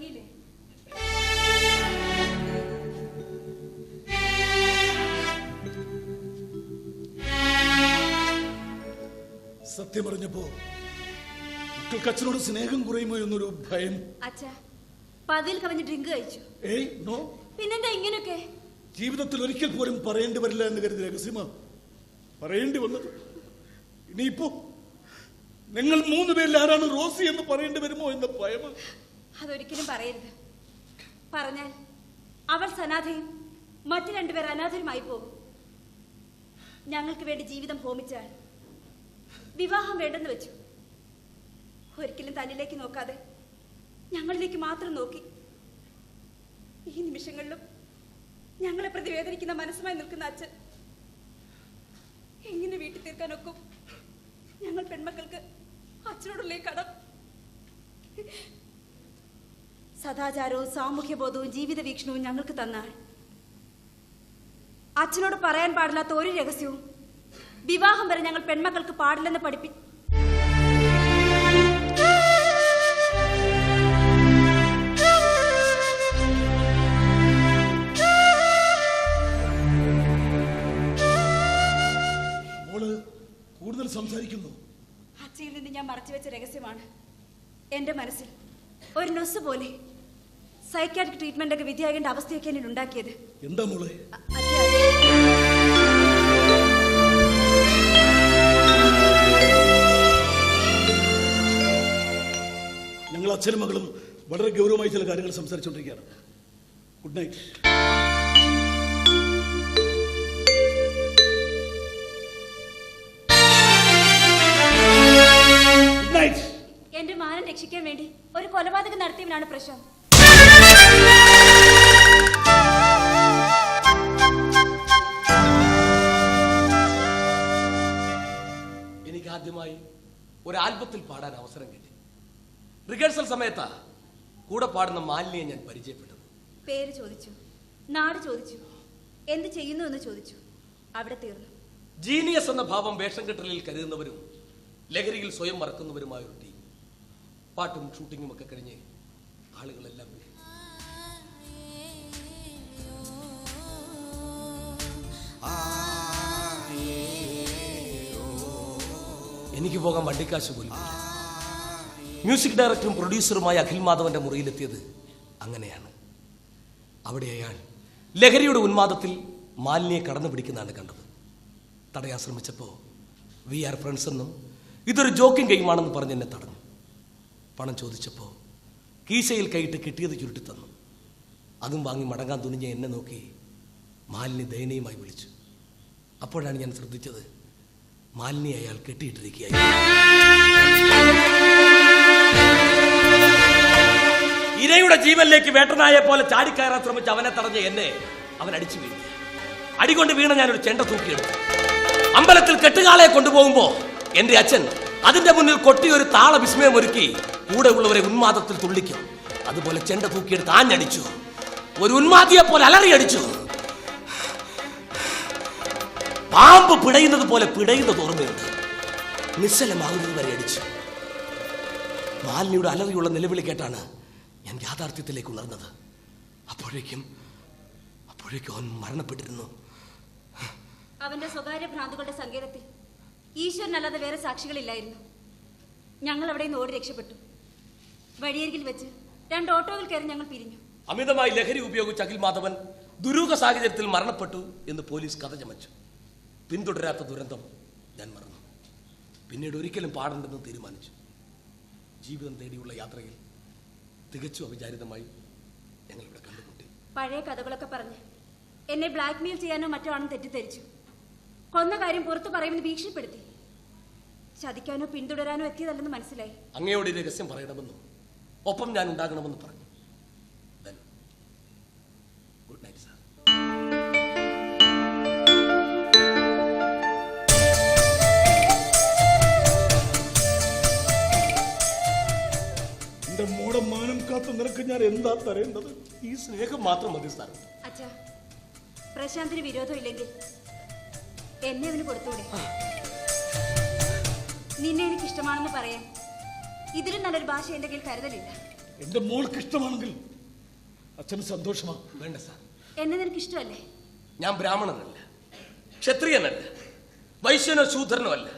തുടങ്ങിയില്ലേ? സത്യം പറഞ്ഞപ്പോ മക്കൾക്ക് അച്ഛനോട് സ്നേഹം കുറയുമോ എന്നൊരു ഭയം. അച്ഛാ, പതിൽ കവിഞ്ഞ് ഡ്രിങ്ക് കഴിച്ചു. ഏയ് നോ. പിന്നെന്താ ഇങ്ങനെയൊക്കെ? ജീവിതത്തിൽ ഒരിക്കൽ പോലും പറയേണ്ടി വരില്ല എന്ന് കരുതി രഹസ്യമാ പറയേണ്ടി വന്നത്. ഇനിയിപ്പോ നിങ്ങൾ 3 പേരിൽ ആരാണ് റോസി എന്ന് പറയേണ്ടി വരുമോ എന്ന ഭയം. അതൊരിക്കലും പറയരുത്. പറഞ്ഞാൽ അവൾ സനാഥയും മറ്റു 2 പേർ അനാഥരുമായി പോകും. ഞങ്ങൾക്ക് വേണ്ടി ജീവിതം ഹോമിച്ചാൽ വിവാഹം വേണ്ടെന്ന് വെച്ചു. ഒരിക്കലും തന്നിലേക്ക് നോക്കാതെ ഞങ്ങളിലേക്ക് മാത്രം നോക്കി. ഈ നിമിഷങ്ങളിലും ഞങ്ങളെ പ്രതി വേദനിക്കുന്ന മനസ്സുമായി നിൽക്കുന്ന അച്ഛൻ എങ്ങനെ വീട്ടിൽ തീർക്കാനൊക്കും ഞങ്ങൾ പെൺമക്കൾക്ക് അച്ഛനോടുള്ള കടം? സദാചാരവും സാമൂഹ്യബോധവും ജീവിത വീക്ഷണവും ഞങ്ങൾക്ക് തന്നാൽ അച്ഛനോട് പറയാൻ പാടില്ലാത്ത ഒരു രഹസ്യവും വിവാഹം വരെ ഞങ്ങൾ പെൺമക്കൾക്ക് പാടില്ലെന്ന് പഠിപ്പി. കൂടുതൽ സംസാരിക്കുന്നു. അച്ഛയിൽ നിന്ന് ഞാൻ മറച്ചുവെച്ച രഹസ്യമാണ് എന്റെ മനസ്സിൽ ഒരു നൊസ് പോലെ സൈക്കാട്രിക് ട്രീറ്റ്മെന്റ് ഒക്കെ വിധിയാകേണ്ട അവസ്ഥയൊക്കെ എന്നിൽ ഉണ്ടാക്കിയത്. എന്താ മോളെ? ഞങ്ങൾ അച്ഛനും മകളും വളരെ ഗൗരവമായി ചില കാര്യങ്ങൾ സംസാരിച്ചുകൊണ്ടിരിക്കുകയാണ്. Good night. എന്റെ മാനം രക്ഷിക്കാൻ വേണ്ടി ഒരു കൊലപാതകം നടത്തിയവനാണ് പ്രശാന്ത്. എനിക്ക് ആദ്യമായി ഒരു ആൽബത്തിൽ പാടാൻ അവസരം കിട്ടി. റിഹേഴ്സൽ സമയത്താ കൂടെ പാടുന്ന മാലിനിയെ ഞാൻ പരിചയപ്പെട്ടത്. പേര് ചോദിച്ചു, നാട് ചോദിച്ചു, എന്ത് ചെയ്യുന്നു എന്ന് ചോദിച്ചു. അവിടെ തീർന്നു. ജീനിയസ് എന്ന ഭാവം വേഷം കെട്ടലിൽ കരുതുന്നവരും ലഹരിയിൽ സ്വയം മറക്കുന്നവരുമായ ഒരു ടീം. പാട്ടും ഷൂട്ടിങ്ങും ഒക്കെ കഴിഞ്ഞ് ആളുകളെല്ലാം എനിക്ക് പോകാൻ വണ്ടിക്കാശ് പോലും. മ്യൂസിക് ഡയറക്ടറും പ്രൊഡ്യൂസറുമായ അഖിൽ മാധവന്റെ മുറിയിലെത്തിയത് അങ്ങനെയാണ്. അവിടെ അയാൾ ലഹരിയുടെ ഉന്മാദത്തിൽ മാലിന്യെ കടന്നു പിടിക്കുന്നതാണ് കണ്ടത്. തടയാൻ ശ്രമിച്ചപ്പോൾ വി ആർ ഫ്രണ്ട്സ് എന്നും ഇതൊരു ജോക്കിംഗ് ഗെയിമാണെന്ന് പറഞ്ഞ് എന്നെ തടഞ്ഞു. പണം ചോദിച്ചപ്പോൾ കീശയിൽ കൈയിട്ട് കിട്ടിയത് ചുരുട്ടി തന്നു. അതും വാങ്ങി മടങ്ങാൻ തുനിഞ്ഞ എന്നെ നോക്കി മാലിനി ദയനീയമായി വിളിച്ചു. അപ്പോഴാണ് ഞാൻ ശ്രദ്ധിച്ചത് മാലിനി അയാൾ കെട്ടിയിട്ടിരിക്കുകയായിരുന്നു. ഇരയുടെ ജീവനിലേക്ക് വേട്ടനായെ പോലെ ചാടിക്കയറാൻ ശ്രമിച്ച് അവനെ തടഞ്ഞ എന്നെ അവൻ അടിച്ചു വീണു. അടികൊണ്ട് വീണ ഞാനൊരു ചെണ്ട തൂക്കിയെടുത്തു. അമ്പലത്തിൽ കെട്ടുകാളെ കൊണ്ടുപോകുമ്പോ എന്റെ അച്ഛൻ അതിന്റെ മുന്നിൽ കൊട്ടി ഒരു താള വിസ്മയം ഒരുക്കി കൂടെ ഉള്ളവരെ ഉന്മാദത്തിൽ തുള്ളിക്കും. അതുപോലെ ചെണ്ട തൂക്കിയെടുത്ത് ആഞ്ഞടിച്ചു. ഒരു ഉന്മാദിയെ പോലെ അലറിയടിച്ചു. പാമ്പ് പിടയുന്നത് പോലെ പിടയുന്നത് ഓർമ്മയുണ്ട്. നിശ്ചലമാകുന്നത് വരെ അടിച്ചു. മാലിനിയുടെ അലറിയുള്ള നിലവിളി കേട്ടാണ് ഞാൻ യാഥാർത്ഥ്യത്തിലേക്ക് ഉണർന്നത്. അപ്പോഴേക്കും അവൻ മരണപ്പെട്ടിരുന്നു. അവന്റെ സ്വകാര്യ ഭ്രാന്തുകളുടെ സങ്കേതത്തിൽ ഈശ്വരനല്ലാതെ വേറെ സാക്ഷികളില്ലായിരുന്നു. ഞങ്ങൾ അവിടെ നിന്ന് ഓടി രക്ഷപ്പെട്ടു. വഴിയരികിൽ വെച്ച് 2 ഓട്ടോകൾ കയറി ഞങ്ങൾ പിരിഞ്ഞു. അമിതമായി ലഹരി ഉപയോഗിച്ച അഖിൽ മാധവൻ ദുരൂഹ സാഹചര്യത്തിൽ മരണപ്പെട്ടു എന്ന് പോലീസ് കഥ ചമച്ചു. പിന്തുടരാത്ത ദുരന്തം ഞാൻ മറന്നു. പിന്നീട് ഒരിക്കലും പാടണ്ടെന്ന് തീരുമാനിച്ചു. ജീവിതം തേടിയുള്ള യാത്രയിൽ തികച്ചും അവിചാരിതമായി ഞങ്ങൾ ഇവിടെ കണ്ടുമുട്ടി. പഴയ കഥകളൊക്കെ പറഞ്ഞ് എന്നെ ബ്ലാക്ക്മെയിൽ ചെയ്യാനോ മറ്റോ ആണെന്ന് തെറ്റിദ്ധരിച്ചു. കൊന്ന കാര്യം പുറത്തു പറയുമെന്ന് ഭീഷണിപ്പെടുത്തി. ചതിക്കാനോ പിന്തുടരാനോ എത്തിയതല്ലെന്ന് മനസ്സിലായി. അങ്ങയോട് രഹസ്യം പറയണമെന്നും ഒപ്പം ഞാൻ ഉണ്ടാകണമെന്ന് പറഞ്ഞു. Good night sir. എന്റെ മോടെ മാനം കാത്തു നിനക്ക് ഞാൻ എന്താ തരേണ്ടത്? ഈ സ്നേഹം മാത്രം മതി സാർ. അച്ഛാ, പ്രശാന്തിന് വിരോധം ഇല്ലെങ്കിൽ എന്നെ അവന് കൊടുത്തൂടെ? നിന്നെ എനിക്ക് ഇഷ്ടമാണെന്ന് പറയാൻ ഇതിലും നല്ലൊരു ഭാഷ എന്റെ കയ്യിൽ കരുതലില്ല. എന്റെ മോൾക്ക് ഇഷ്ടമാണെങ്കിൽ അച്ഛന് സന്തോഷമാ. വേണ്ട സാർ, എന്നെ നിനക്ക് ഇഷ്ടമല്ലേ? ഞാൻ ബ്രാഹ്മണനല്ല, ക്ഷത്രിയനല്ല, വൈശ്യനോ ശൂദ്രനോ അല്ല,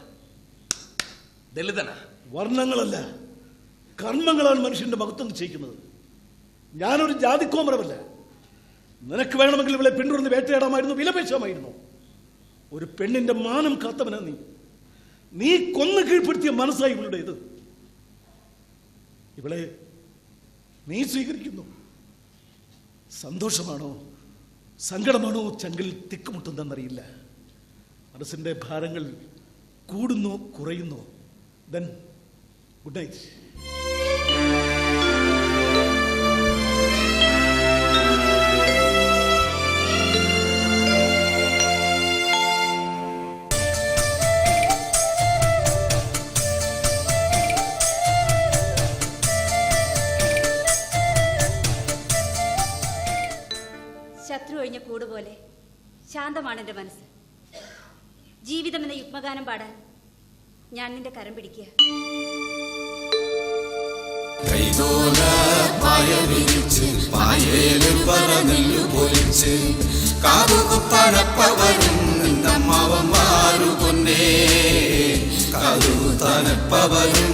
ദളിതനാ. വർണ്ണങ്ങളല്ല, കർമ്മങ്ങളാണ് മനുഷ്യന്റെ മഹത്വം നിശ്ചയിക്കുന്നത്. ഞാനൊരു ജാതിക്കോമരമല്ല. നിനക്ക് വേണമെങ്കിൽ ഇവളെ പിന്തുടർന്ന് വേട്ടയാടാമായിരുന്നു, വിലപേശാമായിരുന്നു. ഒരു പെണ്ണിന്റെ മാനം കാത്തവനാ നീ. നീ കൊന്നു കീഴ്പ്പെടുത്തിയ മനസ്സായി ഇവളുടെ ഇത്. ഇവളെ നീ സ്വീകരിക്കുന്നു. സന്തോഷമാണോ സങ്കടമാണോ ചങ്കിൽ തിക്കുമുട്ടുന്നറിയില്ല. മനസ്സിന്റെ ഭാരങ്ങൾ കൂടുന്നോ കുറയുന്നോ? Then good night. ശത്രു ഒഴിഞ്ഞ കൂട് പോലെ ശാന്തമാണ് എൻ്റെ മനസ്സ്. ജീവിതം എന്ന യുഗ്മഗാനം പാടാൻ ഞാൻ നിന്റെ കരം പിടിക്കുക. തനപ്പവരും